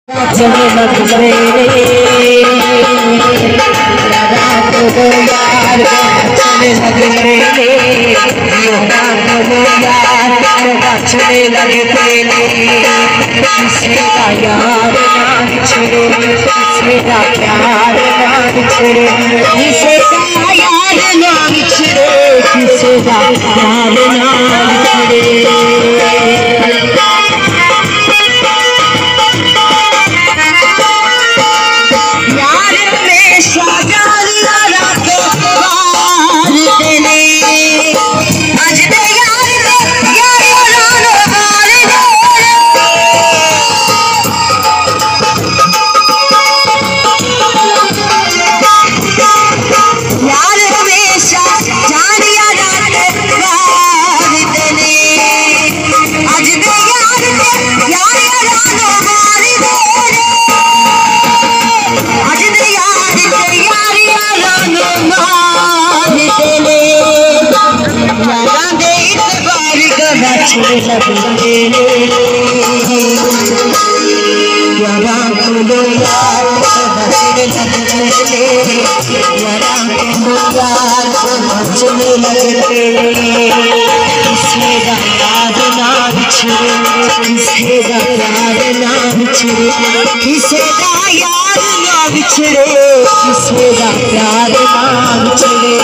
चले लग रे रात को यार चले लग रे रात को यार चले लग रे किसी का यार ना छुड़े किसी का प्यार ना छुड़े किसी का यार ना छुड़े किसी का प्यार ना छुड़े चले लग रे यार को यार चले लग रे यार को यार चले लग रे किसी का यार ना छुड़े किसी का यार ना छुड़े किसी का यार ना छुड़े किसी का प्यार ना छुड़े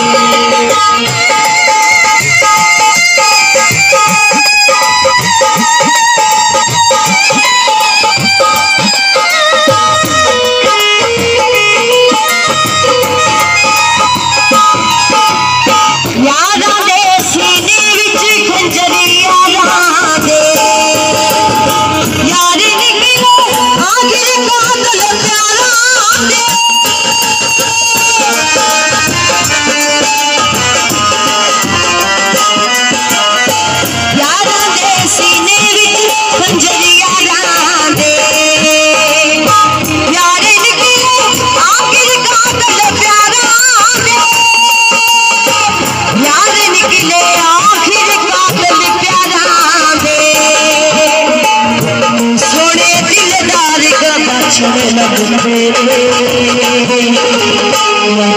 चले लग रे यार को यार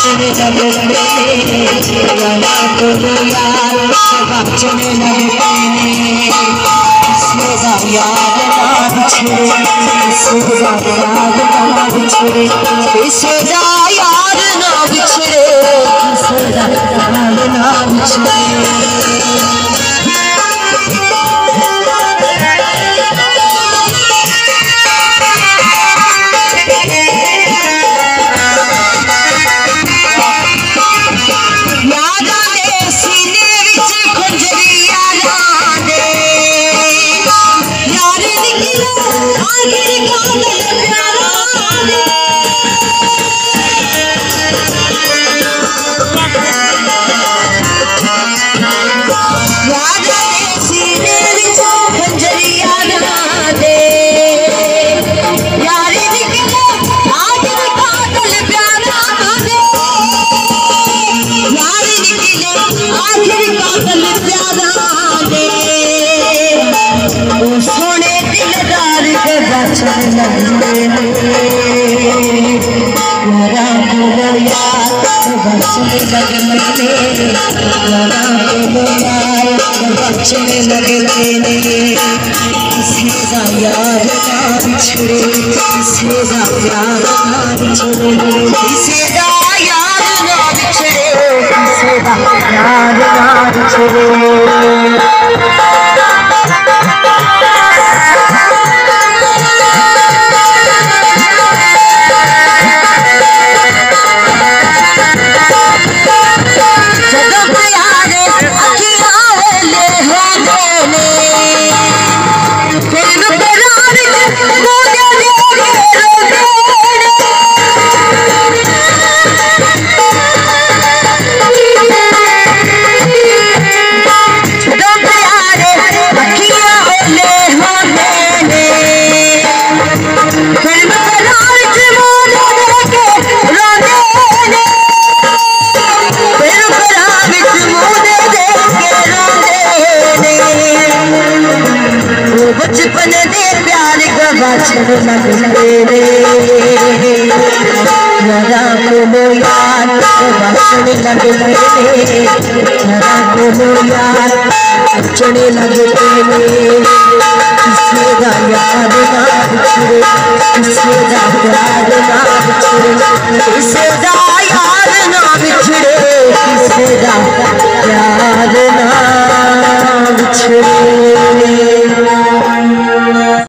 चले लग रे यार को यार चले लग रे किसी का यार ना छुड़े किसी का यार ना छुड़े किसी का यार ना छुड़े किसी का यार ना छुड़े चले लग रे यार को यार चले लग रे यार चले लग रे किसी का यार ना छुड़े किसी का प्यार ना छुड़े किसी का यार ना छुड़े किसी का प्यार ना छुड़े ले यार गवाचन लगते रे यारा को यार गवाचन लगते रे यारा को यार गवाचन लगते रे किसी का यार ना बिछड़े किसी का प्यार ना बिछड़े किसी का यार ना बिछड़े किसी का प्यार